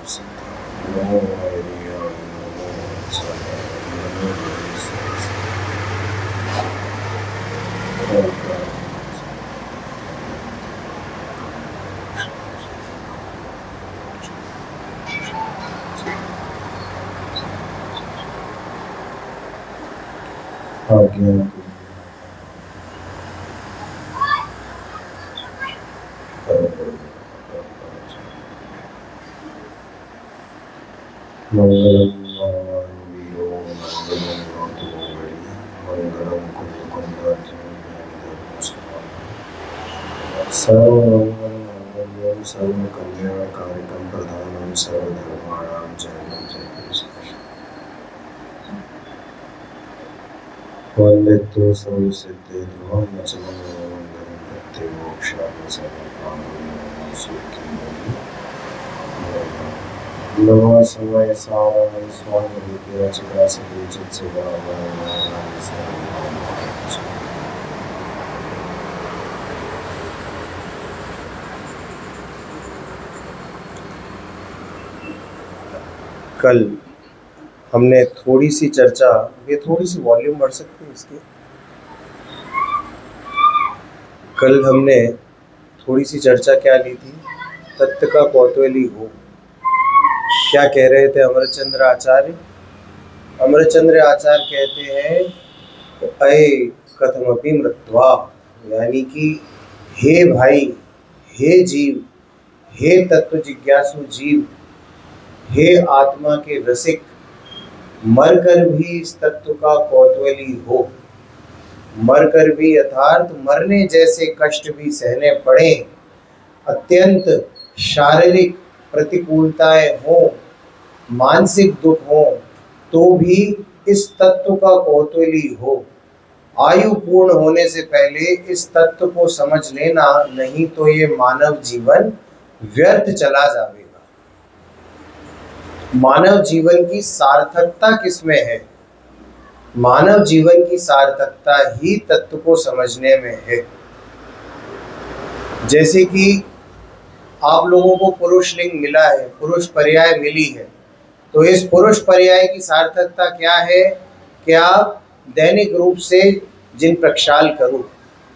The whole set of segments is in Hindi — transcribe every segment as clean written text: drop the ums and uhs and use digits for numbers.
नमो हरियाय नमो वत्सलाय नमो आज्ञा मंगलम भगवान वीरो मंगलम मातु गणि मंगलम कुंभकंधार्जुन सर्वमंगलम सर्वकल्याणकारिकं प्रधानं सर्वधर्माणां जयं वंदितो सर्वसिद्धेभ्यो नचनं वन्दनं प्रत्यमोक्षाय सर्वकामनां सुखी नमः समय साराय स्वामिरूपेण चक्रासते कल हमने थोड़ी सी चर्चा, ये थोड़ी सी वॉल्यूम बढ़ सकती है इसकी। कल हमने थोड़ी सी चर्चा क्या ली थी? तत्व का कौतूहली हो। क्या कह रहे थे अमरचंद्र आचार्य? अमरचंद्र आचार्य कहते हैं अये कथमपि मृत्वा, यानी कि हे भाई, हे जीव, हे तत्व जिज्ञासु जीव, हे आत्मा के रसिक, मरकर भी इस तत्व का कौतूहली हो। मरकर भी अर्थात मरने जैसे कष्ट भी सहने पड़े, अत्यंत शारीरिक प्रतिकूलताएं हो, मानसिक दुख हो, तो भी इस तत्व का कौतूहली हो। आयु पूर्ण होने से पहले इस तत्व को समझ लेना, नहीं तो ये मानव जीवन व्यर्थ चला जाएगा। मानव जीवन की सार्थकता किसमें है? मानव जीवन की सार्थकता ही तत्व को समझने में है। जैसे कि आप लोगों को पुरुष लिंग मिला है, पुरुष पर्याय मिली है, तो इस पुरुष पर्याय की सार्थकता क्या है कि आप दैनिक रूप से जिन प्रक्षाल करो,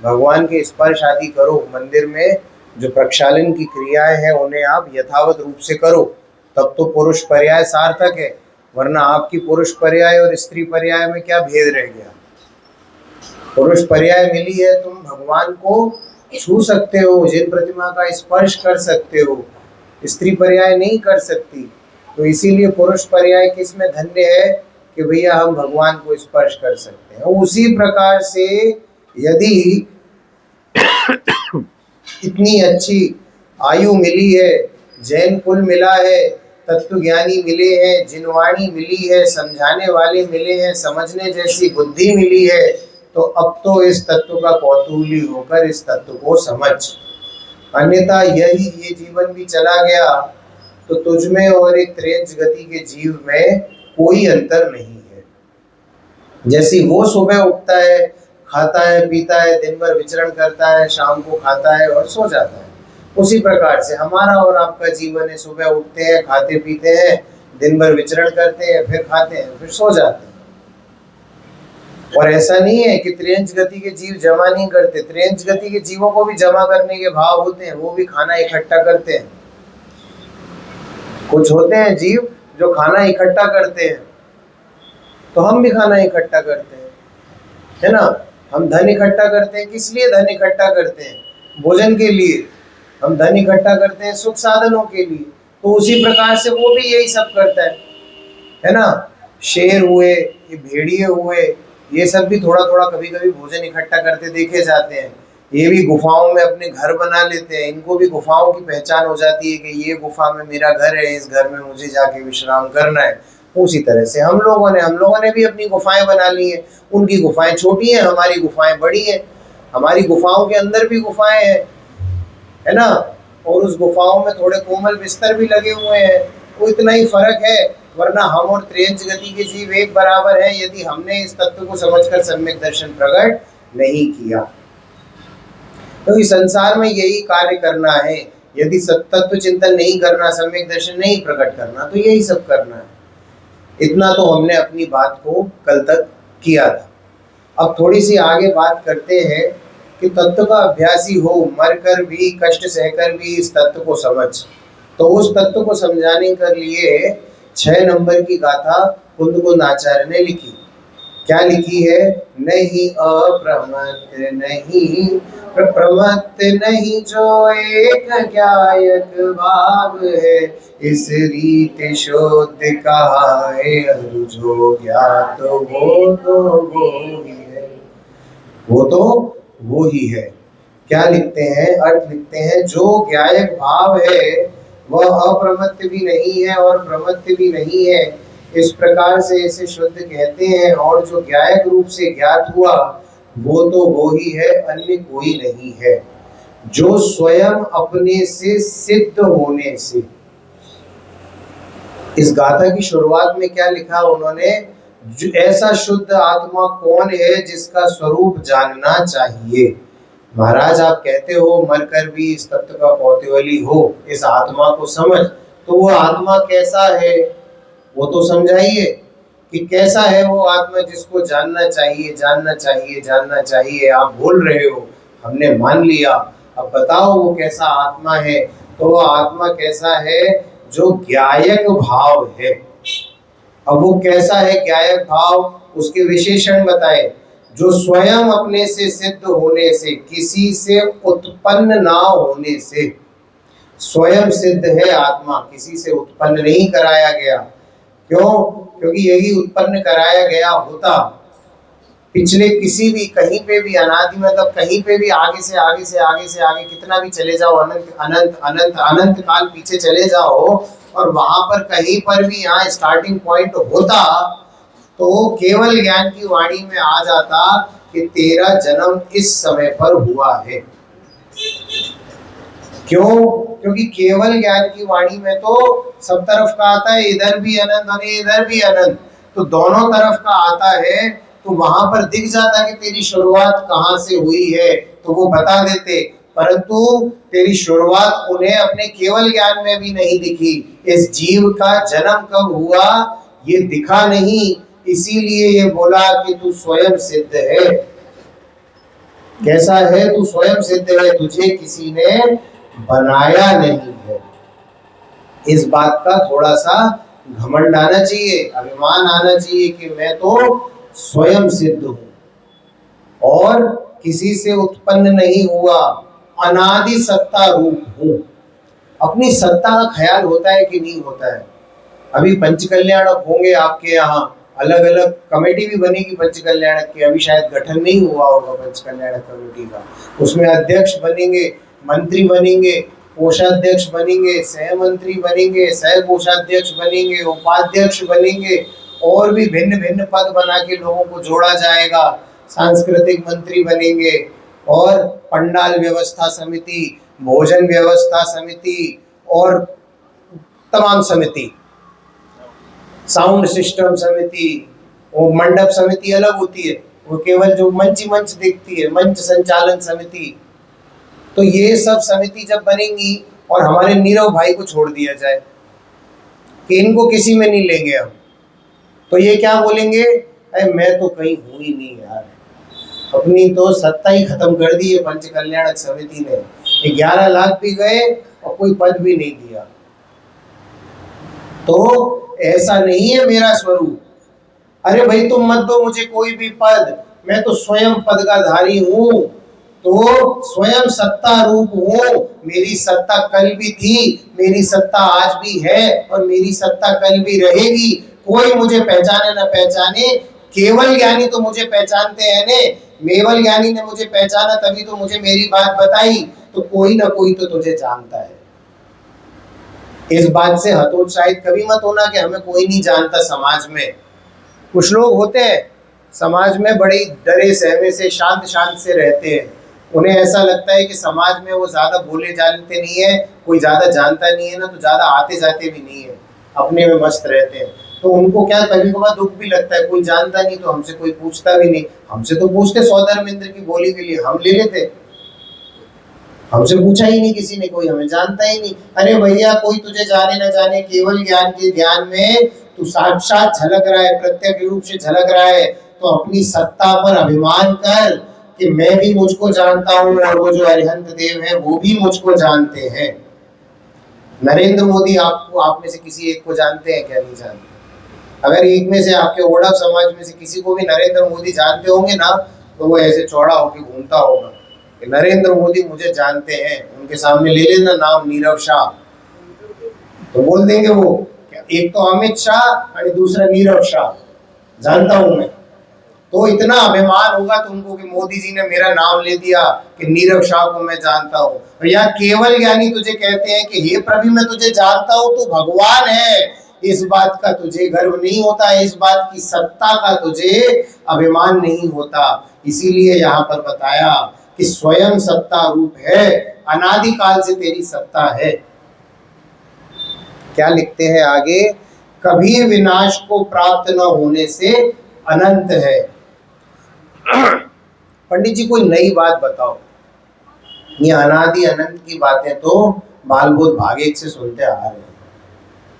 भगवान के स्पर्श आदि करो, मंदिर में जो प्रक्षालन की क्रियाएं हैं उन्हें आप यथावत रूप से करो, तब तो पुरुष पर्याय सार्थक है। वरना आपकी पुरुष पर्याय और स्त्री पर्याय में क्या भेद रह गया? पुरुष पर्याय मिली है, तुम भगवान को छू सकते हो, जिन प्रतिमा का स्पर्श कर सकते हो, स्त्री पर्याय नहीं कर सकती। तो इसीलिए पुरुष पर्याय किसमें धन्य है कि भैया हम भगवान को स्पर्श कर सकते हैं। उसी प्रकार से यदि इतनी अच्छी आयु मिली है, जैन कुल मिला है, तत्वज्ञानी मिले हैं, जिनवाणी मिली है, समझाने वाले मिले हैं, समझने जैसी बुद्धि मिली है, तो अब तो इस तत्व का कौतूहली होकर इस तत्व को समझ। अन्यथा यही ये जीवन भी चला गया तो तुझ में और एक त्रेंच गति के जीव में कोई अंतर नहीं है। जैसे वो सुबह उठता है, खाता है, पीता है, दिन भर विचरण करता है, शाम को खाता है और सो जाता है, उसी प्रकार से हमारा और आपका जीवन है। सुबह उठते हैं, खाते पीते हैं, दिन भर विचरण करते हैं, फिर खाते हैं, फिर सो जाते हैं। और ऐसा नहीं है कि त्रियंच गति के जीव जमा नहीं करते। त्रियंच गति के जीवों को भी जमा करने के भाव होते हैं, वो भी खाना इकट्ठा करते हैं। कुछ होते हैं जीव जो खाना इकट्ठा करते हैं, तो हम भी खाना इकट्ठा करते हैं, है ना। हम धन इकट्ठा करते हैं, किस लिए धन इकट्ठा करते हैं? भोजन के लिए। हम धन इकट्ठा करते हैं सुख साधनों के लिए। तो उसी प्रकार से वो भी यही सब करता है ना। शेर हुए, ये भेड़िए हुए, ये सब भी थोड़ा थोड़ा कभी कभी भोजन इकट्ठा करते देखे जाते हैं। ये भी गुफाओं में अपने घर बना लेते हैं। इनको भी गुफाओं की पहचान हो जाती है कि ये गुफा में मेरा घर है, इस घर में मुझे जाके विश्राम करना है। उसी तरह से हम लोगों ने भी अपनी गुफाएं बना ली हैं। उनकी गुफाएं छोटी हैं, हमारी गुफाएं बड़ी हैं। हमारी गुफाओं के अंदर भी गुफाएं हैं, है ना। और उस गुफाओं में थोड़े कोमल बिस्तर भी लगे हुए हैं। वो इतना ही फर्क है, वरना हम और त्रियंच गति के जीव एक बराबर है, यदि हमने इस तत्व को समझकर सम्यक दर्शन प्रकट नहीं किया। तो इस संसार में यही कार्य करना है यदि तत्व चिंतन नहीं करना, सम्यक दर्शन नहीं प्रकट करना, तो यही सब करना है। इतना तो हमने अपनी बात को कल तक किया था। अब थोड़ी सी आगे बात करते हैं कि तत्व का अभ्यासी हो, मरकर भी, कष्ट सहकर भी इस तत्व को समझ। तो उस तत्व को समझाने के लिए 6 नंबर की गाथा कुंद कुंद आचार्य ने लिखी। क्या लिखी है? नहीं अप्रमत्त नहीं प्रमत्त नहीं, जो एक ज्ञायक भाव है, इस रीत शोध कहा है, अरु जो ज्ञात वो तो वो ही है। वो तो वो ही है। क्या लिखते हैं? अर्थ लिखते हैं, जो ज्ञायक भाव है वह अप्रमत्त भी नहीं है और प्रमत्त भी नहीं है, इस प्रकार से इसे शुद्ध कहते हैं। और जो ज्ञायक रूप से ज्ञात हुआ वो तो वो ही है, अन्य कोई नहीं है। जो स्वयं अपने से सिद्ध होने से। इस गाथा की शुरुआत में क्या लिखा उन्होंने? ऐसा शुद्ध आत्मा कौन है जिसका स्वरूप जानना चाहिए। महाराज आप कहते हो मरकर भी इस तत्व का कौतूहली हो, इस आत्मा को समझ, तो वो आत्मा कैसा है वो तो समझाइए कि कैसा है वो आत्मा जिसको जानना चाहिए, जानना चाहिए, जानना चाहिए। आप बोल रहे हो, हमने मान लिया, अब बताओ वो कैसा आत्मा है। तो वो आत्मा कैसा है? जो ज्ञायक भाव है। अब वो कैसा है ज्ञायक भाव? उसके विशेषण बताए। जो स्वयं अपने से सिद्ध होने से, किसी से उत्पन्न ना होने से, स्वयं सिद्ध है आत्मा, किसी से उत्पन्न नहीं कराया गया। क्यों? क्योंकि यही उत्पन्न कराया गया होता, पिछले किसी भी, कहीं पे भी, अनादि मतलब कहीं पे भी, आगे से आगे से आगे से आगे कितना भी चले जाओ, अनंत अनंत अनंत अनंत काल पीछे चले जाओ, और वहां पर कहीं पर भी यहाँ स्टार्टिंग पॉइंट होता तो केवल ज्ञान की वाणी में आ जाता कि तेरा जन्म इस समय पर हुआ है। क्यों? क्योंकि केवल ज्ञान की वाणी में तो सब तरफ का आता है, इधर भी अनंत और इधर भी अनंत, तो दोनों तरफ का आता है। तो वहां पर दिख जाता कि तेरी शुरुआत कहाँ से हुई है, तो वो बता देते। परंतु तेरी शुरुआत उन्हें अपने केवल ज्ञान में भी नहीं दिखी। इस जीव का जन्म कब हुआ ये दिखा नहीं, इसीलिए ये बोला कि तू स्वयं सिद्ध है। कैसा है? तू स्वयं सिद्ध है, तुझे किसी ने बनाया नहीं है। इस बात का थोड़ा सा घमंड आना चाहिए, अभिमान आना चाहिए कि मैं तो स्वयं सिद्ध हूं और किसी से उत्पन्न नहीं हुआ, अनादि सत्ता रूप हूं। अपनी सत्ता का ख्याल होता है कि नहीं होता है? अभी पंचकल्याणक होंगे आपके यहाँ, अलग अलग कमेटी भी बनेगी पंचकल्याणक की, अभी शायद गठन नहीं हुआ होगा पंचकल्याणक कमेटी का। उसमें अध्यक्ष बनेंगे, मंत्री बनेंगे, कोषाध्यक्ष बनेंगे, सह मंत्री बनेंगे, सह कोषाध्यक्ष बनेंगे, उपाध्यक्ष बनेंगे, और भी भिन्न भिन्न पद बना के लोगों को जोड़ा जाएगा। सांस्कृतिक मंत्री बनेंगे, और पंडाल व्यवस्था समिति, भोजन व्यवस्था समिति, और तमाम समिति, साउंड सिस्टम समिति, वो मंडप समिति अलग होती है, वो केवल जो मंच मंच देखती है, मंच संचालन समिति। तो ये सब समिति जब बनेंगी और हमारे नीरव भाई को छोड़ दिया जाए कि इनको किसी में नहीं लेंगे हम, तो ये क्या बोलेंगे? अरे मैं तो कहीं हूं ही नहीं यार, अपनी तो सत्ता ही खत्म कर दी है पंचकल्याणक समिति ने। 11 लाख भी गए और कोई पद भी नहीं दिया। तो ऐसा नहीं है मेरा स्वरूप। अरे भाई तुम मत दो मुझे कोई भी पद, मैं तो स्वयं पद का धारी हूं, तो स्वयं सत्ता रूप हूं। मेरी सत्ता कल भी थी, मेरी सत्ता आज भी है, और मेरी सत्ता कल भी रहेगी। कोई मुझे पहचाने न पहचाने, केवल ज्ञानी तो मुझे पहचानते हैं ने। मेवल ज्ञानी ने मुझे पहचाना तभी तो मुझे मेरी बात बताई, तो कोई ना कोई तो तुझे जानता है। इस बात से हतोत्साहित कभी मत होना कि हमें कोई नहीं जानता। समाज में कुछ लोग होते हैं, समाज में बड़े डरे सहमे से, शांत शांत से रहते हैं। उन्हें ऐसा लगता है कि समाज में वो ज्यादा बोले जानते नहीं है, कोई ज्यादा जानता नहीं है ना, तो ज्यादा आते जाते भी नहीं है, अपने में मस्त रहते हैं। तो उनको क्या कभी कभार दुख भी लगता है, कोई जानता नहीं तो हमसे कोई पूछता भी नहीं। हमसे तो पूछते सौधर्म इंद्र की बोली के लिए, हम ले लेते। हमसे पूछा ही नहीं किसी ने, कोई हमें जानता ही नहीं। अरे भैया कोई तुझे जाने न जाने, केवल ज्ञान के ध्यान में तू साक्षात झलक रहा है, प्रत्यक्ष रूप से झलक रहा है, तो अपनी सत्ता पर अभिमान कर कि मैं भी मुझको जानता हूँ और वो जो अरिहंत देव है वो भी मुझको जानते हैं। नरेंद्र मोदी आपको, आप में से किसी एक को जानते हैं क्या? नहीं जानते। अगर एक में से आपके ओडा समाज में से किसी को भी नरेंद्र मोदी जानते होंगे ना, तो वो ऐसे चौड़ा होकर घूमता होगा कि नरेंद्र मोदी मुझे जानते हैं। उनके सामने ले लेना नाम नीरव शाह, तो बोल देंगे वो, एक तो अमित शाह और दूसरा नीरव शाह, जानता हूं मैं। तो इतना अभिमान होगा तुमको कि मोदी जी ने मेरा नाम ले दिया कि नीरव शाह को मैं जानता हूं। और यहाँ केवल ज्ञानी तुझे कहते हैं कि हे प्रभु मैं तुझे जानता हूं, तू भगवान है, इस बात का तुझे गर्व नहीं होता, इस बात की सत्ता का तुझे अभिमान नहीं होता। इसीलिए यहाँ पर बताया कि स्वयं सत्ता रूप है, अनादिकाल से तेरी सत्ता है। क्या लिखते हैं आगे? कभी विनाश को प्राप्त न होने से अनंत है। पंडित जी कोई नई बात बताओ, ये अनादि अनंत की बातें तो बालबोध भाग 1 से सुनते आ रहे हैं।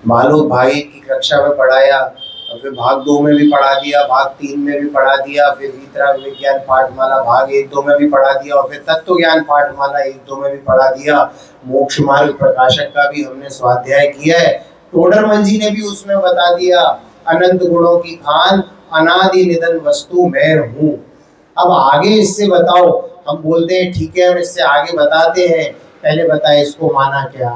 बालबोध भाग 1 की कक्षा में पढ़ाया, और फिर भाग 2 में भी पढ़ा दिया, भाग 3 में भी पढ़ा दिया, फिर वीतराग विज्ञान पाठमाला भाग 1-2 में भी पढ़ा दिया, और फिर तत्व ज्ञान पाठमाला 1-2 में भी पढ़ा दिया। मोक्ष मार्ग प्रकाशक का भी हमने स्वाध्याय किया है। टोडरमल जी ने भी उसमें बता दिया, अनंत गुणों की खान अनादि निधन वस्तु मैं हूँ। अब आगे इससे बताओ। हम बोलते हैं ठीक है हम इससे आगे बताते हैं, पहले बताए इसको माना क्या?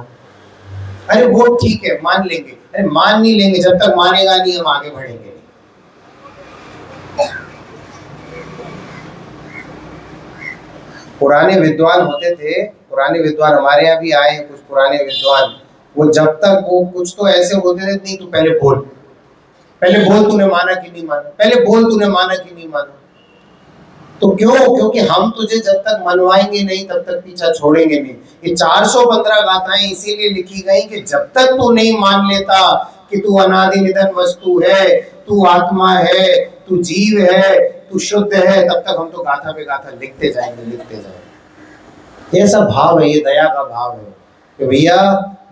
अरे वो ठीक है मान लेंगे। अरे मान नहीं लेंगे, जब तक मानेगा नहीं हम आगे बढ़ेंगे नहीं। पुराने विद्वान होते थे, पुराने विद्वान हमारे यहाँ भी आए हैं कुछ पुराने विद्वान, वो जब तक वो कुछ तो ऐसे बोलते थे, नहीं तू पहले बोल, पहले बोल तूने माना कि नहीं माना, पहले बोल तूने माना कि नहीं माना। तो क्यों? क्योंकि हम तुझे जब तक मनवाएंगे नहीं तब तक पीछा छोड़ेंगे नहीं। ये 415 गाथाएं इसीलिए लिखी गई कि जब तक तू नहीं मान लेता कि तू अनादि निधन वस्तु है, तू आत्मा है, तू जीव है, तू शुद्ध है, तब तक हम तो गाथा पे गाथा लिखते जाएंगे, लिखते जाएंगे। ये सब भाव है, ये दया का भाव है कि भैया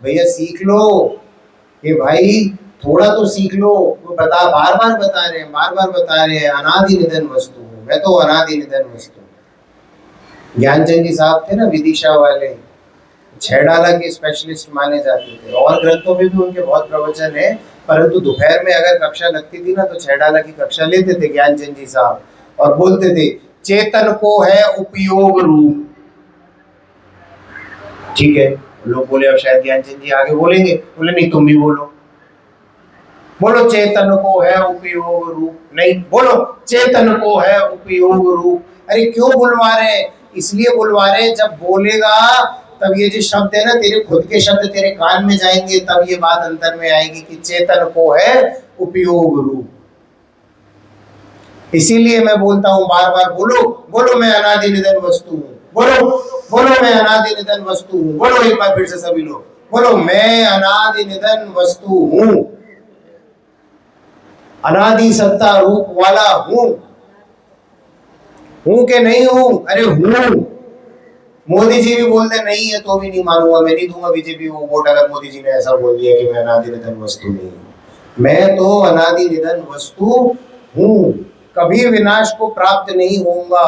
भैया सीख लो, ये भाई थोड़ा तो सीख लो। वो बता बार बार बता रहे हैं, बार बार बता रहे हैं, अनादि निधन वस्तु हूँ मैं, तो अनादि निधन वस्तु। ज्ञानचंद जी साहब थे ना विदिशा वाले, 6 डाला के स्पेशलिस्ट माने जाते थे, और ग्रंथों में भी उनके बहुत प्रवचन है, परंतु दोपहर में अगर कक्षा लगती थी ना तो 6 डाला की कक्षा लेते थे ज्ञानचंद जी साहब, और बोलते थे चेतन को है उपयोग रूप। ठीक है, लोग बोले अब शायद ज्ञानचंद जी आगे बोलेंगे, बोले नहीं तुम भी बोलो, बोलो चेतन को है उपयोग रूप। नहीं, बोलो चेतन को है उपयोग रूप। अरे क्यों बुलवा रहे हैं? इसलिए बुलवा रहे हैं, जब बोलेगा तब ये जो शब्द है ना, तेरे खुद के शब्द तेरे कान में जाएंगे, तब ये बात अंतर में आएगी कि चेतन को है उपयोग रूप। इसीलिए मैं बोलता हूं बार बार, बोलो बोलो मैं अनादि निधन वस्तु हूं, बोलो बोलो मैं अनादि निधन वस्तु हूं, बोलो एक बार फिर से सभी लोग, बोलो मैं अनादि निधन वस्तु हूं, अनादि सत्ता रूप वाला हूं। हूं के नहीं हूं? अरे हूं। मोदी जी भी बोलते नहीं है तो भी नहीं मानूंगा, मैं नहीं दूंगा बीजेपी को वोट अगर मोदी जी ने ऐसा बोल दिया कि मैं अनादि निधन वस्तु नहीं हूं। मैं तो अनादि निधन वस्तु हूं, कभी विनाश को प्राप्त नहीं होऊंगा,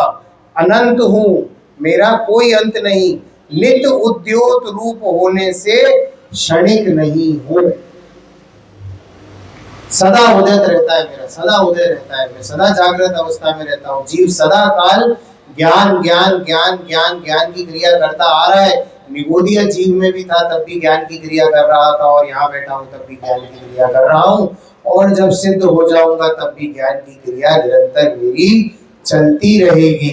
अनंत हूं, मेरा कोई अंत नहीं, नित्य उद्योत रूप होने से क्षणिक नहीं हूं, सदा उदयत रहता है मेरा, सदा उदय रहता है, मैं सदा जागृत अवस्था में रहता हूँ। जीव सदा काल ज्ञान ज्ञान ज्ञान ज्ञान ज्ञान की क्रिया करता आ रहा है। निगोदिया जीव में भी था तब भी ज्ञान की क्रिया कर रहा था, और यहाँ बैठा हूँ तब भी ज्ञान की क्रिया कर रहा हूँ, और जब सिद्ध हो जाऊंगा तब भी ज्ञान की क्रिया निरंतर मेरी चलती रहेगी।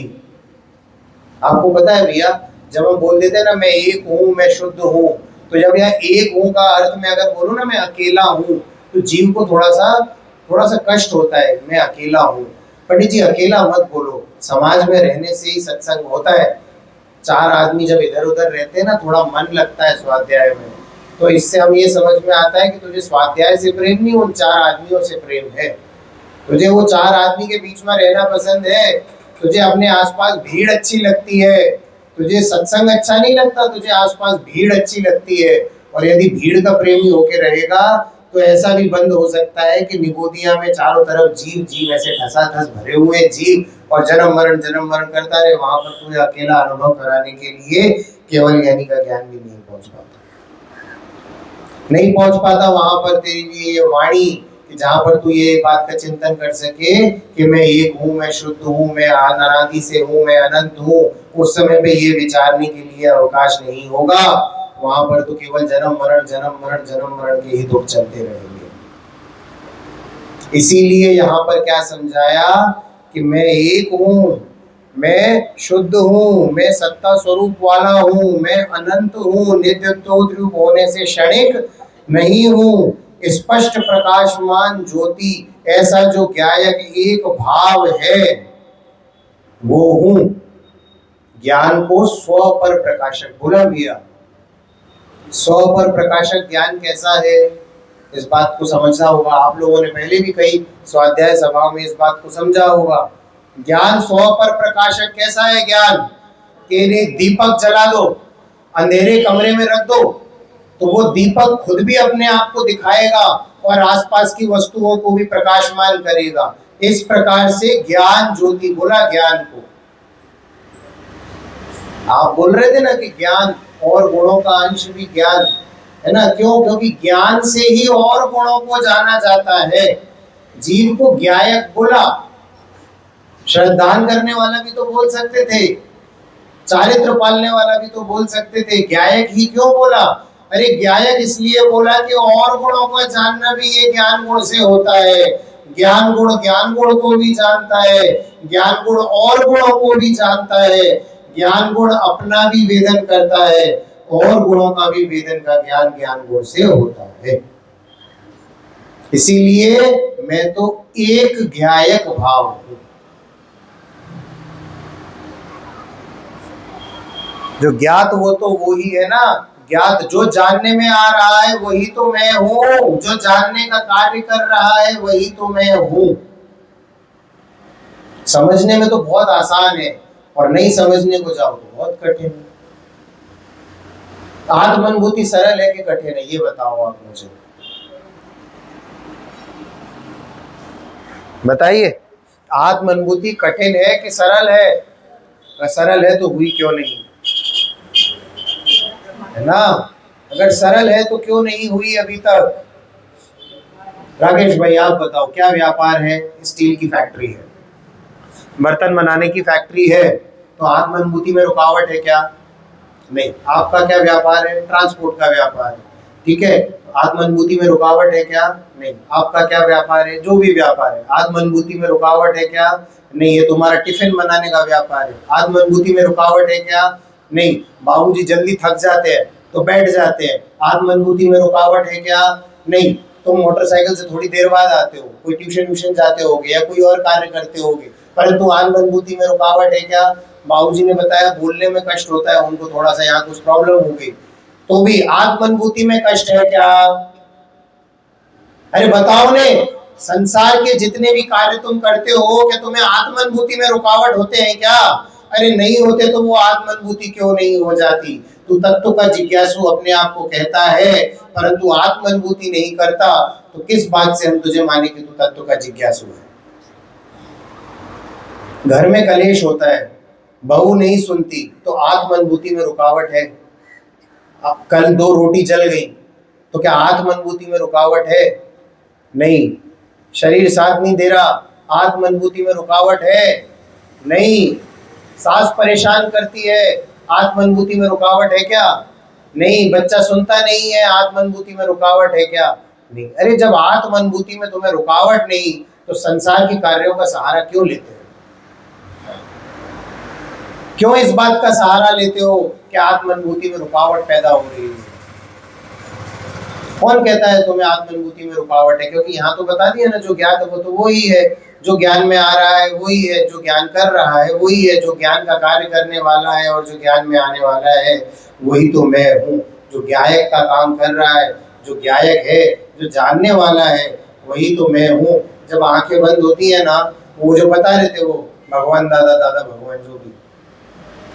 आपको पता है भैया, जब हम बोल देते हैं ना मैं एक हूँ, मैं शुद्ध हूँ, तो जब यहाँ एक हूँ का अर्थ में अगर बोलूँ ना मैं अकेला हूँ, तो जीव को थोड़ा सा कष्ट होता है, मैं अकेला हूँ। पंडित जी अकेला मत बोलो, समाज में रहने से ही सत्संग होता है। 4 आदमी जब इधर उधर रहते हैं ना, थोड़ा मन लगता है स्वाध्याय में, तो इससे हम ये समझ में आता है कि तुझे स्वाध्याय से प्रेम नहीं, उन 4 आदमियों से प्रेम है। तुझे वो 4 आदमी के बीच में रहना पसंद है, तुझे अपने आसपास भीड़ अच्छी लगती है, तुझे सत्संग अच्छा नहीं लगता, तुझे आसपास भीड़ अच्छी लगती है, और यदि भीड़ का प्रेमी होके रहेगा तो ऐसा भी बंद हो सकता है कि निगोदिया में चारों तरफ जीव जीव ऐसे ठसाठस भरे हुए जीव और जन्म मरण करता रहे, वहां पर तुझे अकेला अनुभव कराने के लिए केवल ज्ञानी का ज्ञान भी नहीं पहुंच पाता वहां पर तेरे लिए ये वाणी कि जहां पर तू ये बात का चिंतन कर सके कि मैं एक हूँ, मैं शुद्ध हूँ, मैं अनादि से हूँ, मैं अनंत हूँ। उस समय पे ये विचारने के लिए अवकाश नहीं होगा, वहां पर तो केवल जन्म मरण के ही दुख चलते रहेंगे। इसीलिए यहाँ पर क्या समझाया कि मैं एक हूँ, मैं शुद्ध हूँ, मैं सत्ता स्वरूप वाला हूँ, मैं अनंत हूँ, नित्यत्वरूप होने से क्षणिक नहीं हूँ, स्पष्ट प्रकाशमान ज्योति, ऐसा जो ज्ञायक एक भाव है वो हूँ। ज्ञान को स्व पर प्रकाशक बोला भैया। स्व पर प्रकाशक ज्ञान कैसा है, इस बात को समझना होगा। आप लोगों ने पहले भी कई स्वाध्याय सभाओं में इस बात को समझा होगा। ज्ञान स्व पर प्रकाशक कैसा है ज्ञान कि दीपक जला दो, अंधेरे कमरे में रख दो तो वो दीपक खुद भी अपने आप को दिखाएगा और आसपास की वस्तुओं को भी प्रकाशमान करेगा। इस प्रकार से ज्ञान ज्योति बोला ज्ञान को। आप बोल रहे थे ना कि ज्ञान और गुणों का अंश भी ज्ञान है ना, क्यों? क्योंकि ज्ञान से ही और गुणों को जाना जाता है। जीव को ज्ञायक बोला, श्रद्धान करने वाला भी तो बोल सकते थे, चारित्र पालने वाला भी तो बोल सकते थे, ज्ञायक ही क्यों बोला? अरे ज्ञायक इसलिए बोला कि और गुणों को जानना भी ये ज्ञान गुण से होता है। ज्ञान गुण को भी जानता है, ज्ञान गुण और गुणों को भी जानता है, ज्ञान गुण अपना भी वेदन करता है और गुणों का भी वेदन का ज्ञान ज्ञान गुण से होता है। इसीलिए मैं तो एक ज्ञायक भाव हूं। जो ज्ञात वो तो वही है ना, ज्ञात जो जानने में आ रहा है वही तो मैं हूं, जो जानने का कार्य कर रहा है वही तो मैं हूं। समझने में तो बहुत आसान है और नहीं समझने को जाओ तो बहुत कठिन है। आत्मानुभूति सरल है कि कठिन है, ये बताओ आप मुझे, बताइए। आत्मानुभूति कठिन है कि सरल है? सरल है तो हुई क्यों नहीं, है ना? अगर सरल है तो क्यों नहीं हुई अभी तक? राकेश भाई आप बताओ, क्या व्यापार है? स्टील की फैक्ट्री है, बर्तन बनाने की फैक्ट्री है, तो आत्मानुभूति में रुकावट है क्या? नहीं। आपका क्या व्यापार है? ट्रांसपोर्ट का व्यापार है, ठीक है। आत्मानुभूति में रुकावट है क्या? नहीं। आपका क्या व्यापार है? जो भी व्यापार है, आत्मानुभूति में रुकावट है क्या? नहीं। ये तुम्हारा टिफिन बनाने का व्यापार है, आत्मानुभूति में रुकावट है क्या? नहीं। बाबूजी जल्दी थक जाते हैं तो बैठ जाते हैं, आत्मानुभूति में रुकावट है क्या? नहीं। तुम मोटरसाइकिल से थोड़ी देर बाद आते हो, कोई ट्यूशन जाते होगे या कोई और कार्य करते होगे, परंतु आत्मानुभूति में रुकावट है क्या? बाबूजी ने बताया बोलने में कष्ट होता है उनको, थोड़ा सा यहाँ कुछ प्रॉब्लम हो गई, तो भी आत्मानुभूति में कष्ट है क्या? अरे बताओ ने, संसार के जितने भी कार्य तुम करते हो क्या तुम्हें आत्मानुभूति में रुकावट होते हैं क्या? अरे नहीं होते तो वो आत्मानुभूति क्यों नहीं हो जाती? तू तत्व का जिज्ञासु अपने आप को कहता है परंतु आत्मानुभूति नहीं करता, तो किस बात से हम तुझे माने कि तू तत्व का जिज्ञासु है? घर में कलेश होता है, बहू नहीं सुनती तो आत्मानुभूति में रुकावट है। कल 2 रोटी जल गई तो क्या आत्मानुभूति में रुकावट है? नहीं। शरीर साथ नहीं दे रहा, आत्मानुभूति में रुकावट है? नहीं। सास परेशान करती है, आत्मानुभूति में रुकावट है क्या? नहीं। बच्चा सुनता नहीं है, आत्मानुभूति में रुकावट है क्या? नहीं। अरे जब आत्मानुभूति में तुम्हें रुकावट नहीं तो संसार के कार्यों का सहारा क्यों लेते हो? क्यों इस बात का सहारा लेते हो कि आत्मानुभूति में रुकावट पैदा हो रही है? कौन कहता है तुम्हें आत्मानुभूति में रुकावट है? क्योंकि यहाँ तो बता दिया ना, जो ज्ञात है वो तो वही है, जो ज्ञान में आ रहा है वही है, जो ज्ञान कर रहा है वही है, जो ज्ञान का कार्य करने वाला है और जो ज्ञान में आने वाला है वही तो मैं हूँ। जो ज्ञायक का काम कर रहा है, जो ज्ञायक है, जो जानने वाला है वही तो मैं हूँ। जब आंखें बंद होती है ना, वो जो बता रहे थे वो भगवान दादा भगवान जो भी,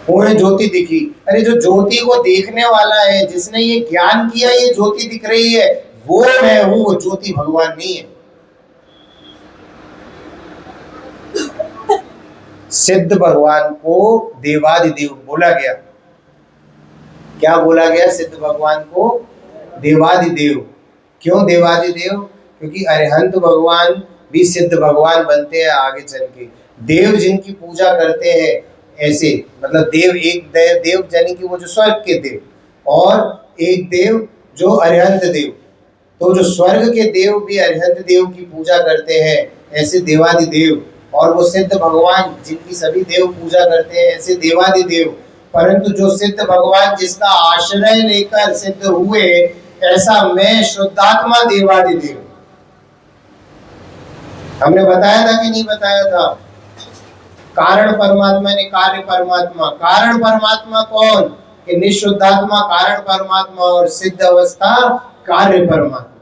उन्हें ज्योति दिखी। अरे जो ज्योति को देखने वाला है, जिसने ये ज्ञान किया ये ज्योति दिख रही है, वो मैं हूं, वो ज्योति भगवान नहीं है। सिद्ध भगवान को देवादिदेव बोला गया। क्या बोला गया? सिद्ध भगवान को देवादिदेव। क्यों देवादिदेव? क्योंकि अरिहंत भगवान भी सिद्ध भगवान बनते हैं आगे चल के। देव जिनकी पूजा करते हैं ऐसे, मतलब देव एक देव यानी कि वो जो स्वर्ग के देव, और एक देव जो अरिहंत देव। तो जो स्वर्ग के देव भी अरिहंत देव की पूजा करते हैं ऐसे देवादिदेव, और वो सिद्ध भगवान जिनकी सभी देव पूजा करते हैं ऐसे देवादिदेव। परंतु जो सिद्ध भगवान जिसका आश्रय लेकर सिद्ध हुए, ऐसा मैं शुद्धात्मा देवादिदेव। हमने बताया था कि नहीं बताया था? कारण परमात्मा ने कार्य परमात्मा। कारण परमात्मा कौन? कि निशुद्धात्मा कारण परमात्मा, और सिद्ध अवस्था कार्य परमात्मा।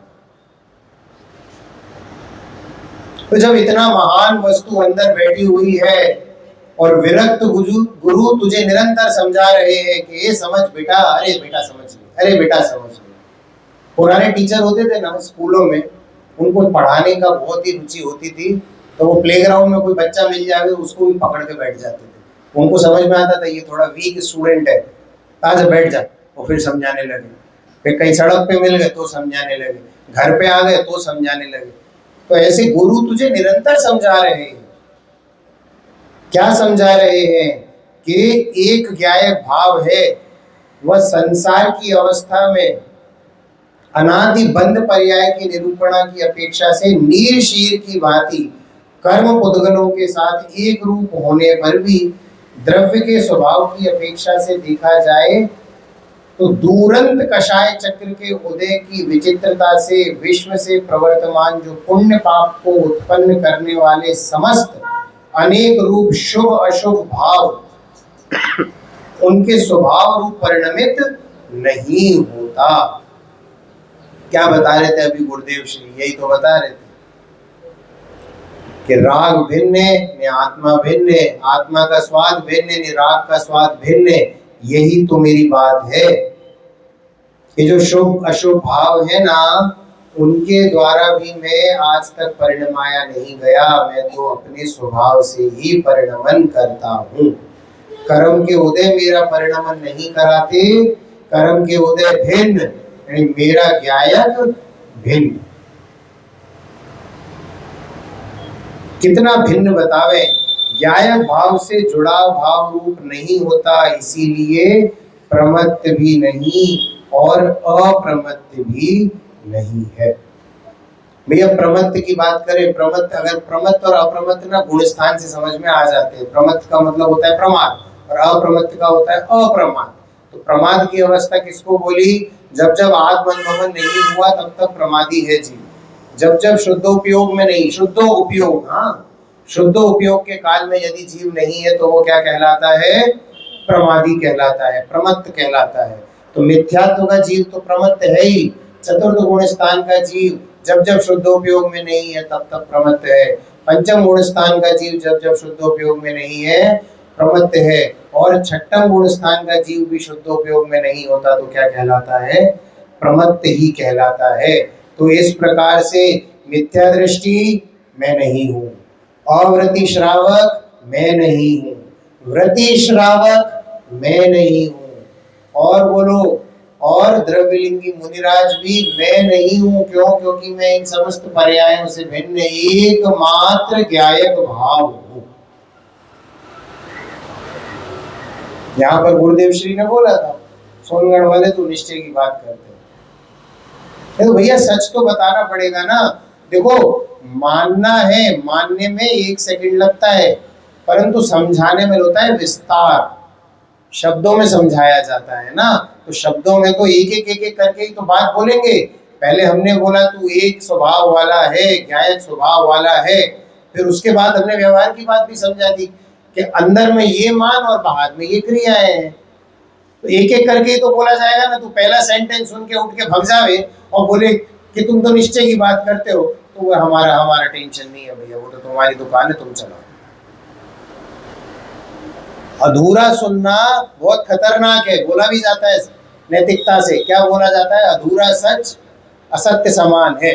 तो जब इतना महान वस्तु अंदर बैठी हुई है और विरक्त गुरु तुझे निरंतर समझा रहे हैं कि ये समझ बेटा, अरे बेटा समझ ले, अरे बेटा समझ ले। पुराने टीचर होते थे ना स्कूलों में, उनको पढ़ाने का बहुत ही रुचि होती थी, तो वो प्लेग्राउंड में कोई बच्चा मिल जाए उसको भी पकड़ के बैठ जाते थे। उनको समझ में आता था ये थोड़ा वीक स्टूडेंट है, आजा बैठ जा, वो फिर समझाने लगे। फिर कहीं सड़क पे मिल गए तो समझाने लगे, घर पे आ गए तो समझाने लगे। तो ऐसे गुरु तुझे निरंतर समझा रहे हैं। क्या समझा रहे हैं? कि एक ज्ञायक भाव है, वह संसार की अवस्था में अनादि बंध पर्याय की निरूपणा की अपेक्षा से नीर शीर की भांति कर्म पुद्गलों के साथ एक रूप होने पर भी द्रव्य के स्वभाव की अपेक्षा से देखा जाए तो दूरंत कषाय चक्र के उदय की विचित्रता से विश्व से प्रवर्तमान जो पुण्य पाप को उत्पन्न करने वाले समस्त अनेक रूप शुभ अशुभ भाव उनके स्वभाव रूप परिणमित नहीं होता। क्या बता रहे थे अभी गुरुदेव श्री? यही तो बता रहे थे कि राग भिन्न है, आत्मा भिन्न है, आत्मा का स्वाद भिन्न है, राग का स्वाद भिन्न है। यही तो मेरी बात है कि जो शुभ अशुभ भाव है ना, उनके द्वारा भी मैं आज तक परिणमाया नहीं गया। मैं तो अपने स्वभाव से ही परिणमन करता हूँ। कर्म के उदय मेरा परिणमन नहीं कराते, कर्म के उदय भिन्न, यानी मेरा ज्ञायक भिन्न। कितना भिन्न बतावे? ज्ञायक भाव से जुड़ाव भाव रूप नहीं होता, इसीलिए प्रमत्त भी नहीं और अप्रमत्त भी नहीं है। भैया प्रमत्त की बात करें, प्रमत्त, अगर प्रमत्त और अप्रमत्त ना गुण स्थान से समझ में आ जाते हैं। प्रमत्त का मतलब होता है प्रमाद और अप्रमत्त का होता है अप्रमाद। तो प्रमाद की अवस्था किसको बोली? जब जब आत्मअनुभव नहीं हुआ तब तक प्रमादी है जीव। जब जब शुद्धोपयोग में नहीं, शुद्ध उपयोग, हाँ, शुद्ध उपयोग के काल में यदि जीव नहीं है तो वो क्या कहलाता है? प्रमादी कहलाता है, प्रमत्त कहलाता है। तो मिथ्यात्व का जीव तो प्रमत्त है ही। चतुर्थ गुण स्थान का जीव जब जब शुद्धोपयोग में नहीं है तब तक प्रमत्त है। पंचम गुण स्थान का जीव जब जब शुद्धोपयोग में नहीं है प्रमत्त है। और छठम गुण स्थान का जीव भी शुद्धोपयोग में नहीं होता तो क्या कहलाता है? प्रमत्त ही कहलाता है। तो इस प्रकार से मिथ्या दृष्टि मैं नहीं हूँ, अव्रति श्रावक मैं नहीं हूँ, व्रति श्रावक मैं नहीं हूँ, और बोलो, और द्रव्यलिंगी मुनिराज भी मैं नहीं हूँ। क्यों? क्योंकि मैं इन समस्त पर्यायों से भिन्न एकमात्र ज्ञायक भाव हूँ। यहाँ पर गुरुदेव श्री ने बोला था, सोनगढ़ वाले तो निश्चय की बात करते हैं। तो भैया सच तो बताना पड़ेगा ना। देखो, मानना है, मानने में 1 सेकंड लगता है, परंतु समझाने में होता है विस्तार। शब्दों में समझाया जाता है ना, तो शब्दों में तो एक एक करके ही तो बात बोलेंगे। पहले हमने बोला तू एक स्वभाव वाला है, ज्ञायक स्वभाव वाला है, फिर उसके बाद हमने व्यवहार की बात भी समझा दी कि अंदर में ये मान और बाहर में ये क्रियाएं हैं। तो एक एक करके ही तो बोला जाएगा ना। तू पहला सेंटेंस सुन के उठ के भग जावे और बोले कि तुम तो निश्चय की बात करते हो, तो वो हमारा टेंशन नहीं है भैया, वो तो तुम्हारी दुकान है, तुम चलाओ। अधूरा सुनना बहुत खतरनाक है। बोला भी जाता है नैतिकता से, क्या बोला जाता है? अधूरा सच असत्य समान है।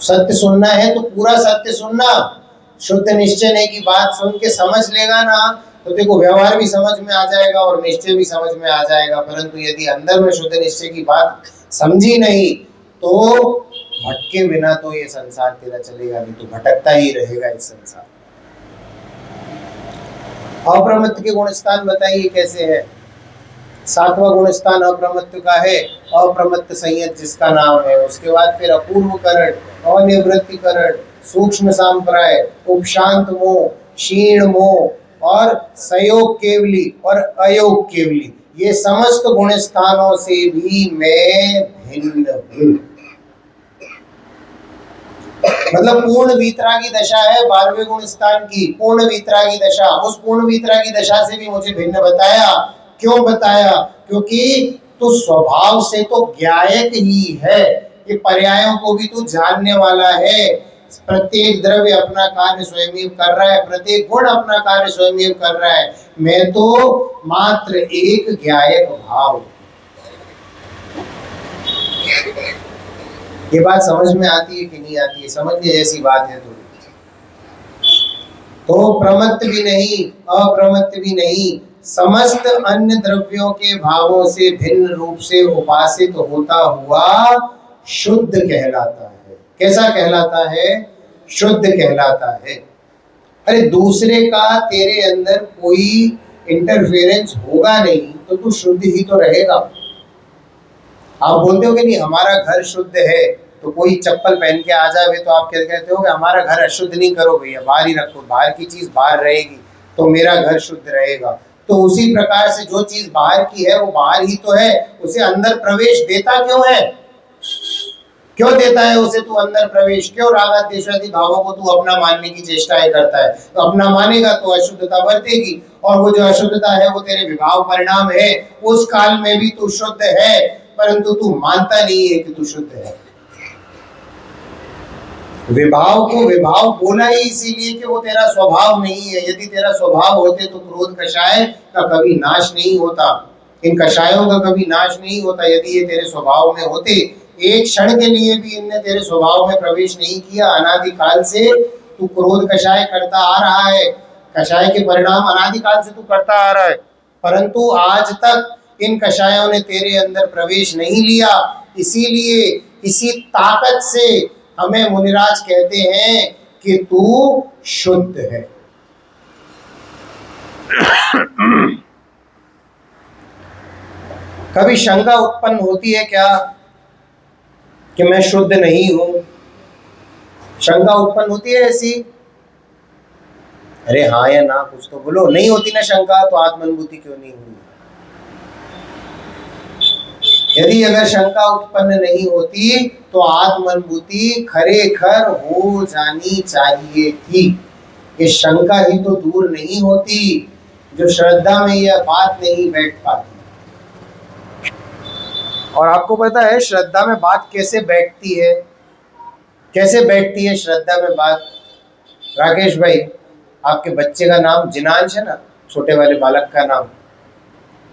सत्य सुनना है तो पूरा सत्य सुनना। शुद्ध निश्चय नहीं की बात सुन के समझ लेगा ना, तो देखो व्यवहार भी समझ में आ जाएगा और निश्चय भी समझ में आ जाएगा। परंतु यदि अंदर में शुद्ध निश्चय की बात समझी नहीं तो भटके बिना तो ये संसार तेरा चलेगा नहीं, तो भटकता ही रहेगा इस संसार। अप्रमत्त के गुण स्थान बताइए कैसे है? 7वां गुण स्थान अप्रमत्त का है, अप्रमत्त संयत जिसका नाम है। उसके बाद फिर अपूर्वकरण, अनिवृत्तिकरण, सूक्ष्म सांप्राय, उपशांत मोह, क्षीण मोह और सयोग केवली और अयोग केवली, ये समस्त गुण स्थानों से भी मैं भिन्न हूं। मतलब पूर्ण वीतरागी दशा है 12वें गुण स्थान की, पूर्ण वीतरागी दशा। उस पूर्ण वीतरागी दशा से भी मुझे भिन्न बताया। क्यों बताया? क्योंकि तू स्वभाव से तो ज्ञायक ही है, ये पर्यायों को भी तू जानने वाला है। प्रत्येक द्रव्य अपना कार्य स्वयं कर रहा है, प्रत्येक गुण अपना कार्य स्वयं कर रहा है। मैं तो मात्र एक ज्ञायक भाव। ये बात समझ में आती है कि नहीं आती है? समझने जैसी बात है थोड़ी। तो प्रमत्त भी नहीं, अप्रमत्त भी नहीं, समस्त अन्य द्रव्यों के भावों से भिन्न रूप से उपासित होता हुआ शुद्ध कहलाता है। कैसा कहलाता है? शुद्ध कहलाता है। अरे दूसरे का तेरे अंदर कोई इंटरफेरेंस होगा नहीं तो तू शुद्ध ही तो रहेगा। आप बोलते हो कि नहीं हमारा घर शुद्ध है, तो कोई चप्पल पहन के आ जाए तो आप क्या कहते हो कि हमारा घर अशुद्ध नहीं करो भैया, बाहर ही रखो, बाहर की चीज बाहर रहेगी तो मेरा घर शुद्ध रहेगा। तो उसी प्रकार से जो चीज बाहर की है वो बाहर ही तो है, उसे अंदर प्रवेश देता क्यों है? क्यों देता है उसे तू अंदर प्रवेश? क्यों रागा द्वेषादि भावों को तू अपना मानने की चेष्टाएं करता है? तो अपना मानेगा तो अशुद्धता बरतेगी, और वो जो अशुद्धता है वो तेरे विभाव परिणाम है। उस काल में भी तू शुद्ध है, परंतु तू मानता नहीं है कि तू शुद्ध है। विभाव को विभाव बोला ही इसीलिए कि वो तेरा स्वभाव नहीं है। यदि तेरा स्वभाव होते तो क्रोध कषाय का कभी नाश नहीं होता, इन कषायों का कभी नाश नहीं होता। यदि ये तेरे स्वभाव में होते, एक क्षण के लिए भी इनने तेरे स्वभाव में प्रवेश नहीं किया। अनादिकाल से तू क्रोध कषाय करता आ रहा है, कषाय के परिणाम अनादिकाल से तू करता आ रहा है, परंतु आज तक इन कषायों ने तेरे अंदर प्रवेश नहीं लिया। इसीलिए इसी ताकत से हमें मुनिराज कहते हैं कि तू शुद्ध है। कभी शंका उत्पन्न होती है क्या कि मैं शुद्ध नहीं हूं? शंका उत्पन्न होती है ऐसी? अरे हाँ या ना कुछ तो बोलो। नहीं होती ना शंका, तो आत्मानुभूति क्यों नहीं हुई? यदि अगर शंका उत्पन्न नहीं होती तो आत्मानुभूति खरेखर हो जानी चाहिए थी। ये शंका ही तो दूर नहीं होती, जो श्रद्धा में यह बात नहीं बैठ पाती। और आपको पता है श्रद्धा में बात कैसे बैठती है? कैसे बैठती है श्रद्धा में बात? राकेश भाई, आपके बच्चे का नाम जिनांश है ना, छोटे वाले बालक का नाम।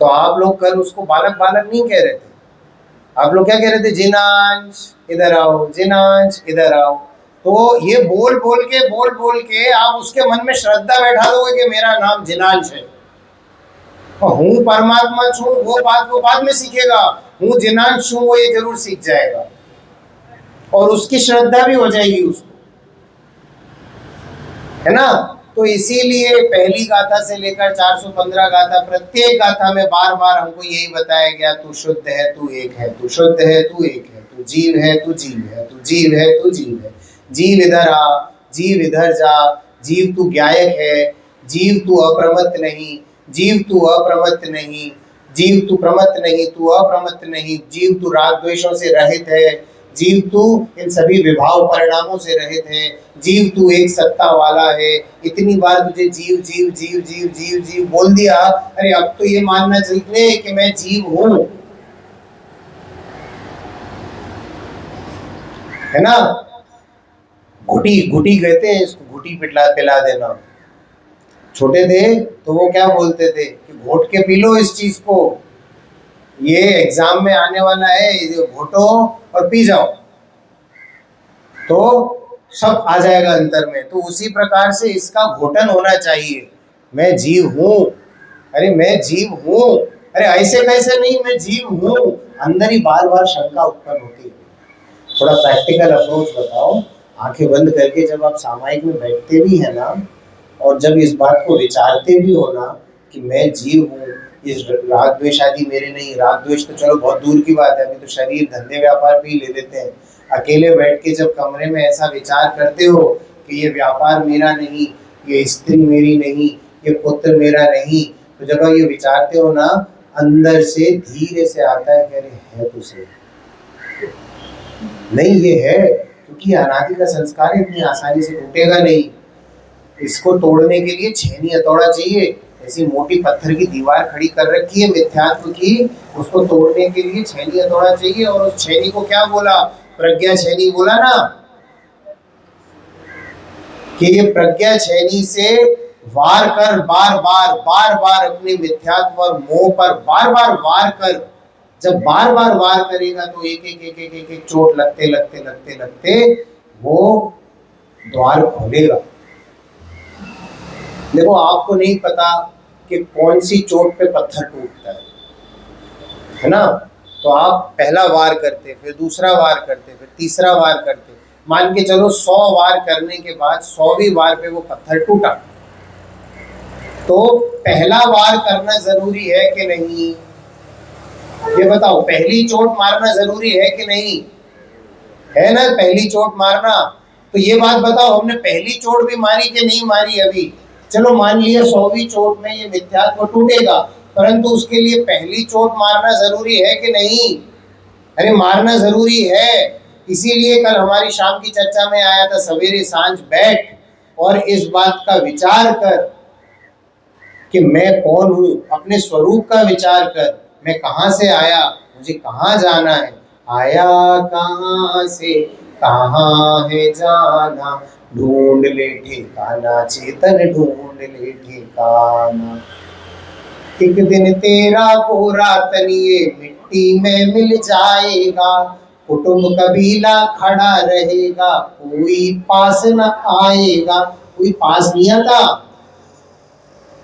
तो आप लोग कल उसको बालक बालक नहीं कह रहे थे, आप लोग क्या कह रहे थे? जिनांश इधर आओ, जिनांश इधर आओ। तो ये बोल बोल के आप उसके मन में श्रद्धा बैठा दोगे कि मेरा नाम जिनांश है। हूँ परमात्मा छू, वो बाद में सीखेगा। हूँ जिनांश छू, वो ये जरूर सीख जाएगा और उसकी श्रद्धा भी हो जाएगी उसको, है ना? तो इसीलिए पहली गाथा से लेकर 415 गाथा, प्रत्येक गाथा में बार बार हमको यही बताया गया, तू शुद्ध है, तू एक है, तू शुद्ध है, तू एक है, तू जीव है, तू जीव है, तू जीव है, तू जीव है। जीव इधर आ, जीव इधर जा, जीव तू ज्ञायक है, जीव तू अप्रमत्त नहीं, जीव तू अप्रमत्त नहीं, जीव तू प्रमत्त नहीं, तू अप्रमत्त नहीं, जीव तू राग द्वेषों से रहित है, जीव तू इन सभी विभाव परिणामों से रहित है, जीव तू एक सत्ता वाला है। इतनी बार तुझे जीव जीव जीव जीव जीव जीव बोल दिया, अरे अब तो ये मानना चाहिए कि मैं जीव हूं, है ना? घुटी घुटी कहते हैं इसको, घुटी पिला देना। छोटे थे तो वो क्या बोलते थे कि घोट के पी लो इस चीज को, ये एग्जाम में आने वाला है, ये घोटो और पी जाओ तो सब आ जाएगा अंतर में। तो उसी प्रकार से इसका घोटन होना चाहिए। मैं जीव हूं, अरे मैं जीव हूं, अरे ऐसे कैसे नहीं, मैं जीव हूं, अंदर ही बार बार शंका उत्पन्न होती है। थोड़ा प्रैक्टिकल अप्रोच बताओ, आंखें बंद करके जब आप सामायिक में बैठते भी है ना, और जब इस बात को विचारते भी हो ना कि मैं जीव हूँ, इस राग द्वेष आदि मेरे नहीं, राग द्वेष तो चलो बहुत दूर की बात है, अभी तो शरीर धंधे व्यापार भी ले लेते हैं। अकेले बैठ के जब कमरे में ऐसा विचार करते हो कि ये व्यापार मेरा नहीं, ये स्त्री मेरी नहीं, ये पुत्र मेरा नहीं, तो जब ये विचारते हो ना, अंदर से धीरे से आता है कि अरे है तो सही, नहीं ये है, क्योंकि अनादि का संस्कार इतनी आसानी से टूटेगा नहीं। इसको तोड़ने के लिए छेनी हथौड़ा चाहिए। ऐसी मोटी पत्थर की दीवार खड़ी कर रखी है मिथ्यात्व की, उसको तोड़ने के लिए छेनी हथौड़ा चाहिए। और उस छेनी को क्या बोला, प्रज्ञा छेनी बोला ना, कि ये प्रज्ञा छेनी से वार कर, बार बार अपने मिथ्यात्व और मोह पर बार बार वार कर। जब बार बार वार करेगा तो एक एक चोट लगते लगते लगते लगते वो द्वार खोलेगा। देखो आपको नहीं पता कि कौन सी चोट पे पत्थर टूटता है ना, तो आप पहला वार करते, फिर दूसरा वार करते, फिर तीसरा वार करते, मान के चलो 100 वार करने के बाद 100वीं वार पे वो पत्थर टूटा, तो पहला वार करना जरूरी है कि नहीं, ये बताओ। पहली चोट मारना जरूरी है कि नहीं, है ना, पहली चोट मारना। तो ये बात बताओ, हमने पहली चोट भी मारी कि नहीं मारी अभी? चलो मान लिया 100वीं चोट में ये मिथ्यात्व टूटेगा, परंतु उसके लिए पहली चोट मारना जरूरी है कि नहीं? अरे मारना जरूरी है। इसीलिए कल हमारी शाम की चर्चा में आया था, सवेरे सांझ बैठ और इस बात का विचार कर कि मैं कौन हूं, अपने स्वरूप का विचार कर, मैं कहां से आया, मुझे कहां जाना है, आया कहां से कहां है जाना, ढूंढ ले ठिकाना चेतन, ढूंढ ले ठिकाना। एक दिन तेरा पूरा तनिए मिट्टी में मिल जाएगा, कुटुंब कबीला खड़ा रहेगा, कोई पास न आएगा। कोई पास नहीं आता।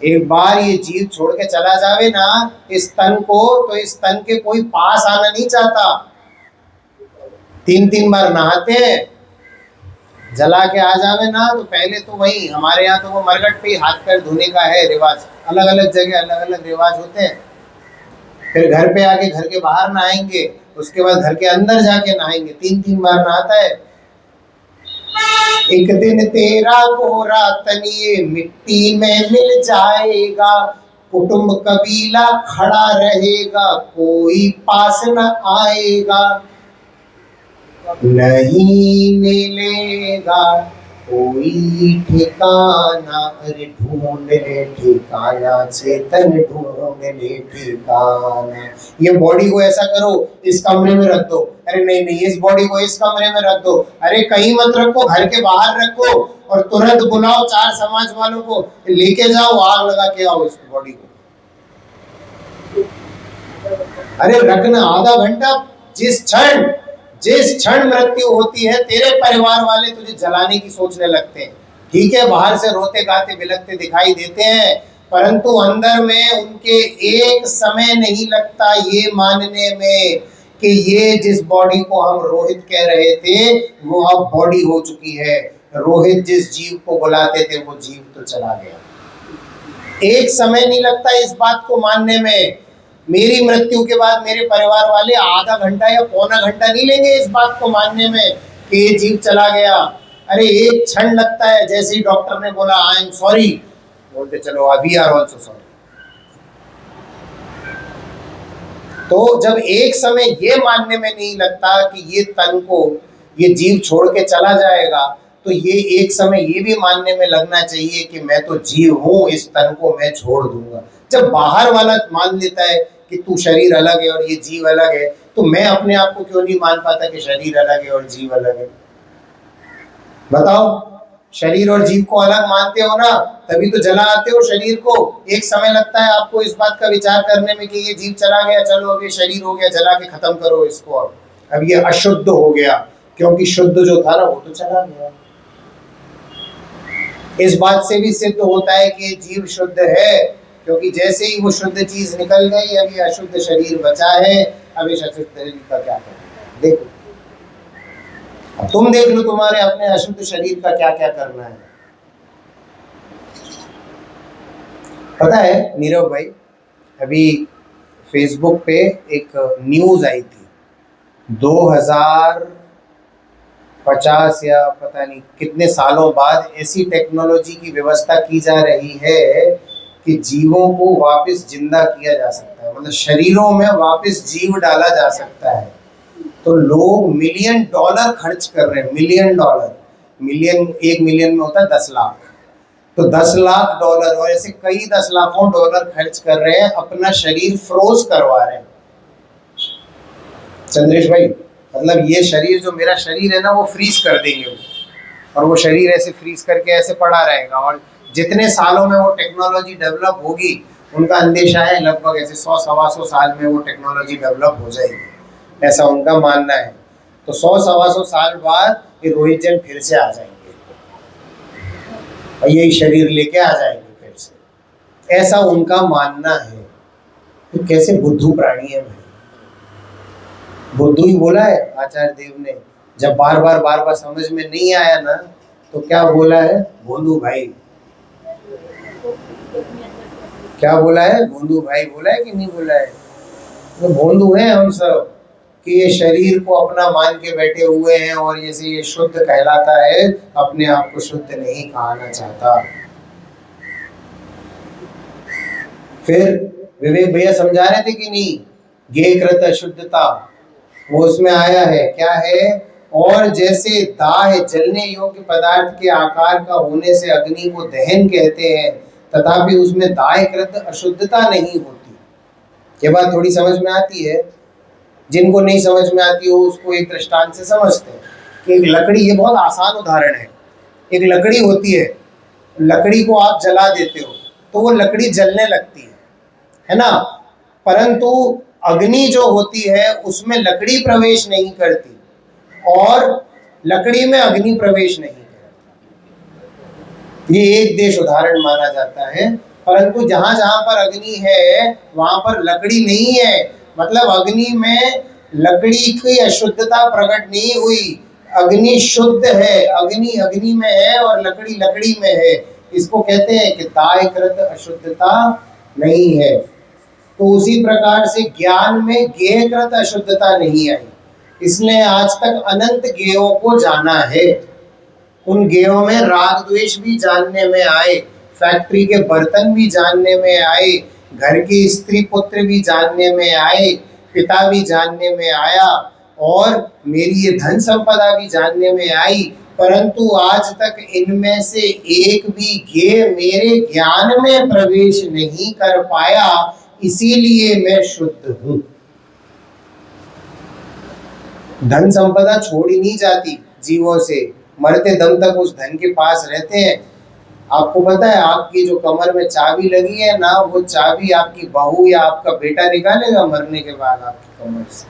एक बार ये जीव छोड़ के चला जावे ना इस तन को, तो इस तन के कोई पास आना नहीं चाहता। 3-3 बार नहाते हैं, जला के आ जावे ना, तो पहले तो वही हमारे यहाँ तो वो मरघट पे हाथ पैर धोने का है रिवाज, अलग अलग जगह अलग अलग रिवाज होते हैं। फिर घर पे आके घर के बाहर नहाएंगे, उसके बाद घर के अंदर जाके नहाएंगे, 3-3 बार नहाता है। एक दिन तेरा कोरा तनिए मिट्टी में मिल जाएगा, कुटुंब कबीला खड़ा रहेगा, कोई पास न आएगा, नहीं मिलेगा कोई ठिकाना, अरे ढूंढ ले ठिकाना चेतन, ढूंढ ले ठिकाना। ये बॉडी को ऐसा करो, इस कमरे में रख दो, अरे नहीं नहीं इस बॉडी को इस कमरे में रख दो, अरे कहीं मत रखो, घर के बाहर रखो और तुरंत बुलाओ 4 समाज वालों को, लेके जाओ, आग लगा के आओ इस बॉडी को। अरे रखना आधा घंटा। जिस क्षण मृत्यु होती है, तेरे परिवार वाले तुझे जलाने की सोचने लगते हैं। ठीक है, बाहर से रोते गाते बिलखते दिखाई देते हैं, परंतु अंदर में उनके एक समय नहीं लगता ये मानने में कि ये जिस बॉडी को हम रोहित कह रहे थे वो अब बॉडी हो चुकी है। रोहित जिस जीव को बुलाते थे वो जीव तो चला गया। एक समय नहीं लगता इस बात को मानने में। मेरी मृत्यु के बाद मेरे परिवार वाले आधा घंटा या पौना घंटा नहीं लेंगे इस बात को मानने में कि ये जीव चला गया। अरे एक क्षण लगता है, जैसे ही डॉक्टर ने बोला आई एम सॉरी, बोलते चलो वी आर ऑल्सो सॉरी। तो जब एक समय ये मानने में नहीं लगता कि ये तन को ये जीव छोड़ के चला जाएगा, तो ये एक समय ये भी मानने में लगना चाहिए कि मैं तो जीव हूं, इस तन को मैं छोड़ दूंगा। जब बाहर वाला मान लेता है कि तू शरीर अलग है और ये जीव अलग है, तो मैं अपने आप को क्यों नहीं मान पाता कि शरीर अलग है और जीव अलग है? बताओ। शरीर और जीव को अलग मानते हो ना, तभी तो जला आते हो शरीर को। एक समय लगता है आपको इस बात का विचार करने में कि ये जीव चला गया, चलो अब ये शरीर हो गया, जला के खत्म करो इसको, अब ये अशुद्ध हो गया, क्योंकि शुद्ध जो था ना वो तो चला गया। इस बात से भी सिद्ध होता है कि जीव शुद्ध है, क्योंकि जैसे ही वो शुद्ध चीज निकल गई, अब ये अशुद्ध शरीर बचा है, अब इस अशुद्ध शरीर का क्या करना है देखो। अब तुम देख लो तुम्हारे अपने अशुद्ध शरीर का क्या क्या करना है। पता है नीरव भाई, अभी फेसबुक पे एक न्यूज आई थी, 2050 या पता नहीं कितने सालों बाद ऐसी टेक्नोलॉजी की व्यवस्था की जा रही है कि जीवों को वापस जिंदा किया जा सकता है, मतलब शरीरों में वापस जीव डाला जा सकता है। तो लोग $1 मिलियन खर्च कर रहे हैं, $1 मिलियन। मिलियन, 1 मिलियन में होता है 10 लाख, तो $10 लाख और ऐसे कई 10 लाखों डॉलर खर्च कर रहे हैं, अपना शरीर फ्रोज करवा रहे हैं। चंद्रेश भाई, मतलब ये शरीर जो मेरा शरीर है ना, वो फ्रीज कर देंगे वो, और वो शरीर ऐसे फ्रीज करके ऐसे पड़ा रहेगा, और जितने सालों में वो टेक्नोलॉजी डेवलप होगी, उनका अंदेशा है लगभग ऐसे 100-125 साल में वो टेक्नोलॉजी डेवलप हो जाएगी, ऐसा उनका मानना है। तो 100-125 साल बाद ये रोहित जैन फिर से आ जाएंगे और यही शरीर लेके आ जाएंगे फिर से, ऐसा उनका मानना है। तो कैसे बुद्धू प्राणी है भाई, बुद्धू ही बोला है आचार्य देव ने, जब बार बार समझ में नहीं आया ना, तो क्या बोला है, भोंदू भाई। क्या बोला है, भोंदू भाई बोला है कि नहीं बोला है? तो भोंदू हैं हम सब कि ये शरीर को अपना मान के बैठे हुए हैं, और जैसे ये शुद्ध कहलाता है, अपने आप को शुद्ध नहीं कहना चाहता। फिर विवेक भैया समझा रहे थे कि नहीं, ज्ञेय कृत अशुद्धता, वो उसमें आया है, क्या है, और जैसे दाह जलने योग्य पदार्थ के आकार का होने से अग्नि को दहन कहते हैं, तथापि उसमें दाहकृत अशुद्धता नहीं होती। ये बात थोड़ी समझ में आती है, जिनको नहीं समझ में आती हो उसको एक दृष्टांत से समझते हैं कि एक लकड़ी, ये बहुत आसान उदाहरण है, एक लकड़ी होती है, लकड़ी को आप जला देते हो तो वो लकड़ी जलने लगती है ना, परंतु अग्नि जो होती है उसमें लकड़ी प्रवेश नहीं करती और लकड़ी में अग्नि प्रवेश नहीं करती। ये एक देश उदाहरण माना जाता है, परंतु जहां जहां पर अग्नि है वहां पर लकड़ी नहीं है, मतलब अग्नि में लकड़ी की अशुद्धता प्रकट नहीं हुई, अग्नि शुद्ध है, अग्नि अग्नि में है और लकड़ी लकड़ी में है। इसको कहते हैं कि दायकृत अशुद्धता नहीं है। तो उसी प्रकार से ज्ञान में ज्ञेयकृत अशुद्धता नहीं आई, इसने आज तक अनंत ज्ञेयों को जाना है। उन ज्ञेयों में राग द्वेष भी जानने में आए, फैक्ट्री के बर्तन भी जानने में आए, घर की स्त्री पुत्र भी जानने में आए, पिता भी जानने में आया, और मेरी ये धन संपदा भी जानने में आई, परंतु आज तक इनमें से एक भी ज्ञेय मेरे ज्ञान में प्रवेश नहीं कर पाया, इसीलिए मैं शुद्ध हूं। धन संपदा छोड़ी नहीं जाती जीवों से, मरते दम तक उस धन के पास रहते हैं। आपको पता है आपकी जो कमर में चाबी लगी है ना, वो चाबी आपकी बहू या आपका बेटा निकालेगा मरने के बाद आपकी कमर से।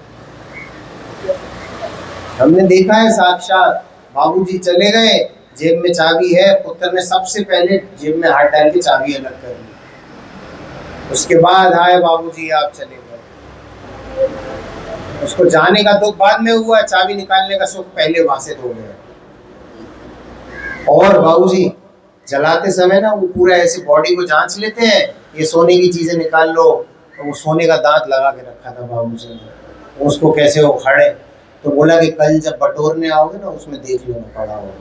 हमने देखा है साक्षात, बाबूजी चले गए, जेब में चाबी है, पुत्र ने सबसे पहले जेब में हाथ डाल के चाबी अलग कर ली, उसके बाद आए बाबूजी आप चले गए। उसको जाने का दुख बाद में हुआ, चाबी निकालने का सुख पहले वासित हो गया। और बाबूजी जलाते समय ना वो पूरा ऐसे बॉडी को जांच लेते हैं, ये सोने की चीजें निकाल लो, तो वो सोने का दांत लगा के रखा था बाबूजी ने, उसको कैसे उखाड़े, तो बोला कि कल जब बटोरने आओगे ना उसमें देख लो पड़ा होगा।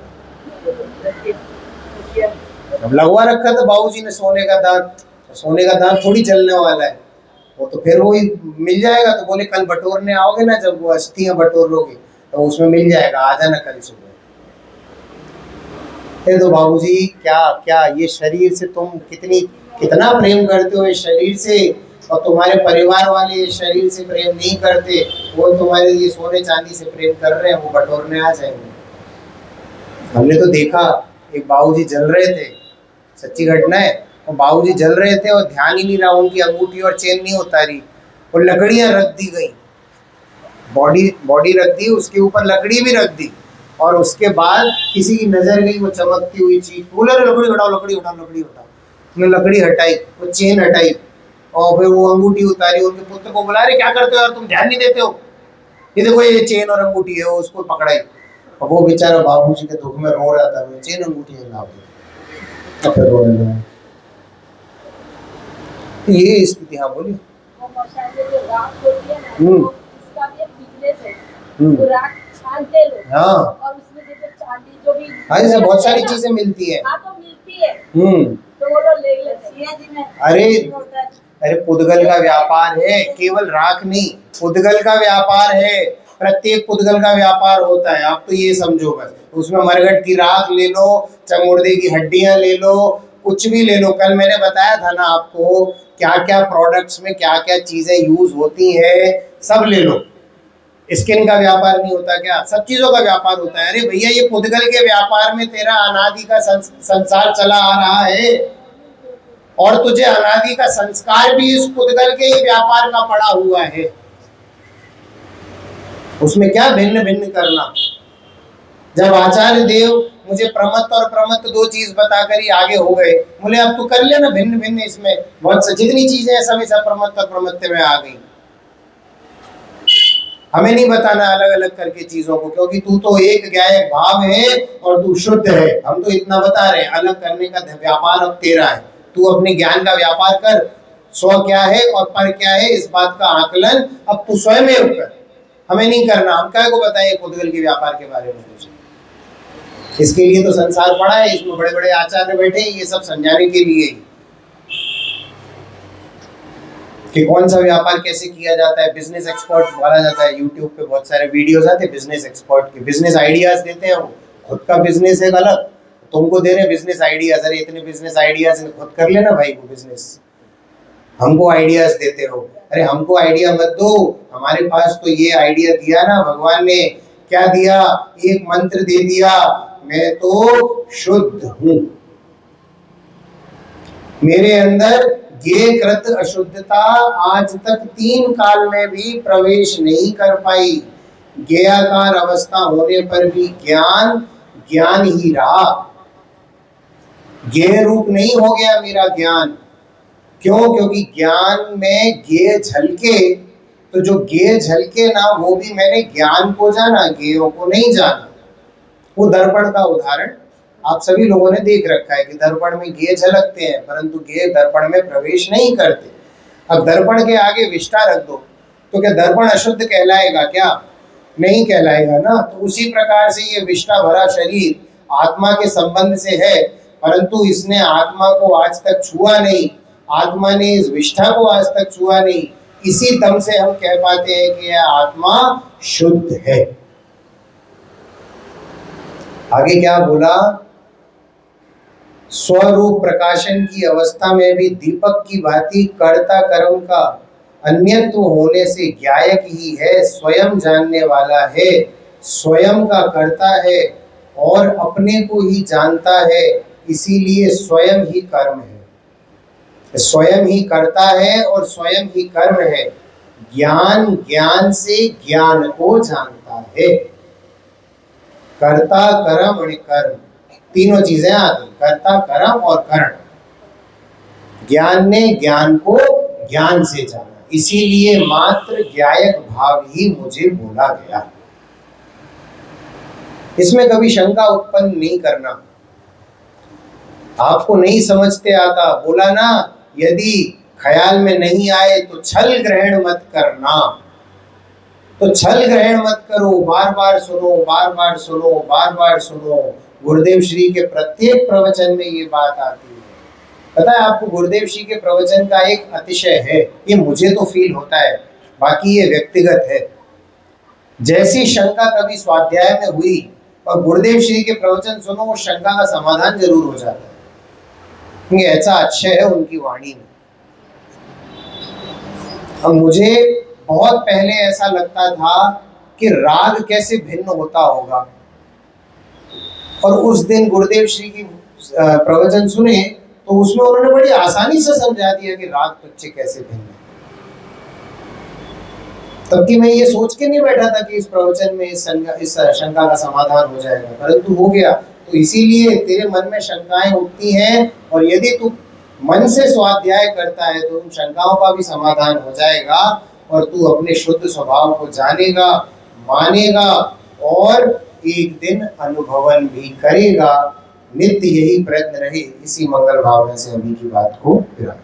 अब लगवा रखा था बाबूजी ने सोने का दांत, सोने का दांत थोड़ी जलने वाला है, वो तो फिर वही मिल जाएगा। तो बोले कल बटोरने आओगे ना, जब वो अस्थियां बटोरोगे तो उसमें मिल जाएगा, आ जाना कल सुबह। तो बाबूजी क्या क्या ये शरीर से तुम कितना प्रेम करते हो इस शरीर से, और तुम्हारे परिवार वाले इस शरीर से प्रेम नहीं करते, वो तुम्हारे लिए सोने चांदी से प्रेम कर रहे हैं, वो बटोरने आ जाएंगे। हमने तो देखा एक बाबूजी जल रहे थे, सच्ची घटना है। और बाबूजी जल रहे थे और ध्यान ही नहीं रहा, उनकी अंगूठी और चेन नहीं उतारी, और लकड़ियां रख दी गई, बॉडी रख दी, उसके ऊपर लकड़ी भी रख दी, और उसके बाद किसी की नजर गई वो चमकती हुई चीज, बोला लकड़ी हटाओ, लकड़ी हटाओ, लकड़ी हटाओ। उन्होंने लकड़ी हटाई, वो चेन हटाई, और फिर वो अंगूठी उतारी। उनके पुत्र को बुला रहे, क्या करते हो यार, तुम ध्यान नहीं देते हो, ये देखो ये चेन और अंगूठी है, उसको पकड़ाई। और वो बेचारा बाबूजी के दुख में रो रहा था, चेन अंगूठी हिला दी, फिर रोने लगा। ये स्थिति, हाँ बोलिए। हाँ हाँ, बहुत सारी चीजें मिलती है। तो वो लोग ले लेते हैं। अरे पुद्गल का व्यापार है, केवल राख नहीं, पुद्गल का व्यापार है, प्रत्येक पुद्गल का व्यापार होता है। आप तो ये समझो बस, उसमें मरघट की राख ले लो, चमुर्दे की हड्डियां ले लो, कुछ भी ले लो। कल मैंने बताया था ना आपको, क्या क्या प्रोडक्ट्स में क्या क्या चीजें यूज होती है, सब ले लो। स्किन का व्यापार नहीं होता क्या, सब चीजों का व्यापार होता है। अरे भैया, ये पुद्गल के व्यापार में तेरा अनादि का संसार चला आ रहा है, और तुझे अनादि का संस्कार भी इस पुद्गल के ही व्यापार का पड़ा हुआ है। उसमें क्या भिन्न भिन्न करना। जब आचार्य देव मुझे प्रमत्त और प्रमत्त दो चीज बताकर ही आगे हो गए, बोले अब तू कर लेना भिन्न भिन्न, इसमें बहुत जितनी चीजें हैं सब प्रमत्त और प्रमत्त में आ गई। हमें नहीं बताना अलग अलग करके चीजों को, क्योंकि तू तो एक ज्ञायक भाव है और तू शुद्ध है। हम तो इतना बता रहे हैं, अलग करने का व्यापार अब तेरा है। तू अपने ज्ञान का व्यापार कर, स्व क्या है और पर क्या है, इस बात का आकलन अब तू स्वयं कर, हमें नहीं करना। हम क्या को बताएं पुद्गल के व्यापार के बारे में कुछ, इसके लिए तो संसार पड़ा है, इसमें बड़े बड़े आचार्य बैठे हैं, ये सब समझाने के लिए कि कौन सा व्यापार कैसे किया जाता है। बिजनेस एक्सपर्ट बोला जाता है, यूट्यूब पे बहुत सारे वीडियोस आते हैं बिजनेस एक्सपर्ट के, बिजनेस आइडियाज देते हैं। वो खुद का बिजनेस है गलत, तुमको दे रहे बिजनेस आइडियाज। अरे इतने बिजनेस आइडियाज खुद कर लेना भाई, वो बिजनेस हमको आइडियाज देते हो। अरे हमको आइडिया मत दो, हमारे पास तो ये आइडिया दिया ना भगवान ने, क्या दिया, एक मंत्र दे दिया, मैं तो शुद्ध हूं, मेरे अंदर ज्ञेय कृत अशुद्धता आज तक 3 काल में भी प्रवेश नहीं कर पाई। ज्ञेयाकार अवस्था होने पर भी ज्ञान ज्ञान ही रहा, ज्ञेय रूप नहीं हो गया मेरा ज्ञान। क्यों? क्योंकि ज्ञान में ज्ञेय झलके, तो जो ज्ञेय झलके ना, वो भी मैंने ज्ञान को जाना, ज्ञेयों को नहीं जाना। वो दर्पण का उदाहरण आप सभी लोगों ने देख रखा है कि दर्पण में ज्ञेय झलकते हैं, परंतु ज्ञेय दर्पण में प्रवेश नहीं करते। अब दर्पण के आगे विष्ठा रख दो तो क्या दर्पण अशुद्ध कहलाएगा? क्या नहीं कहलाएगा ना। तो उसी प्रकार से ये विष्ठा भरा शरीर आत्मा के संबंध से है, परंतु इसने आत्मा को आज तक छुआ नहीं, आत्मा ने इस विष्ठा को आज तक छुआ नहीं। इसी दम से हम कह पाते हैं कि यह आत्मा शुद्ध है। आगे क्या बोला, स्वरूप प्रकाशन की अवस्था में भी दीपक की भांति कर्ता कर्म का अन्यत्व होने से ज्ञायक ही है, स्वयं जानने वाला है, स्वयं का कर्ता है और अपने को ही जानता है, इसीलिए स्वयं ही कर्म है। स्वयं ही करता है और स्वयं ही कर्म है। ज्ञान ज्ञान से ज्ञान को जानता है। कर्ता कर्म और कर्म तीनों चीजें आती, कर्ता कर्म और कर्ण। ज्ञान ने ज्ञान को ज्ञान से जाना, इसीलिए मात्र ज्ञायक भाव ही मुझे बोला गया। इसमें कभी शंका उत्पन्न नहीं करना। आपको नहीं समझते आता, बोला ना, यदि ख्याल में नहीं आए तो छल ग्रहण मत करना। तो छल ग्रहण मत करो, बार बार सुनो, बार बार सुनो, बार बार सुनो। गुरुदेव श्री के प्रत्येक प्रवचन में ये बात आती है। पता है आपको, गुरुदेव श्री के प्रवचन का एक अतिशय है, ये मुझे तो फील होता है, बाकी ये व्यक्तिगत है। जैसी शंका कभी स्वाध्याय में हुई और गुरुदेव श्री के प्रवचन सुनो, वो शंका का समाधान जरूर हो जाता है, क्योंकि ऐसा अच्छा है उनकी वाणी में। अब मुझे बहुत पहले ऐसा लगता था कि राग कैसे भिन्न होता होगा, और उस दिन गुरुदेव श्री की प्रवचन सुने तो उसमें उन्होंने बड़ी आसानी से समझा दिया कि राग बच्चे कैसे भिन्न। तब कि मैं ये सोच के नहीं बैठा था कि इस प्रवचन में इस शंका का समाधान हो जाएगा, परंतु हो गया। तो इसीलिए तेरे मन में शंकाएं उठती हैं, और यदि तू मन से स्वाध्याय करता है तो उन शंकाओं का भी समाधान हो जाएगा, और तू अपने शुद्ध स्वभाव को जानेगा, मानेगा, और एक दिन अनुभवन भी करेगा। नित्य यही प्रयत्न रहे। इसी मंगल भावना से अभी की बात को विराम।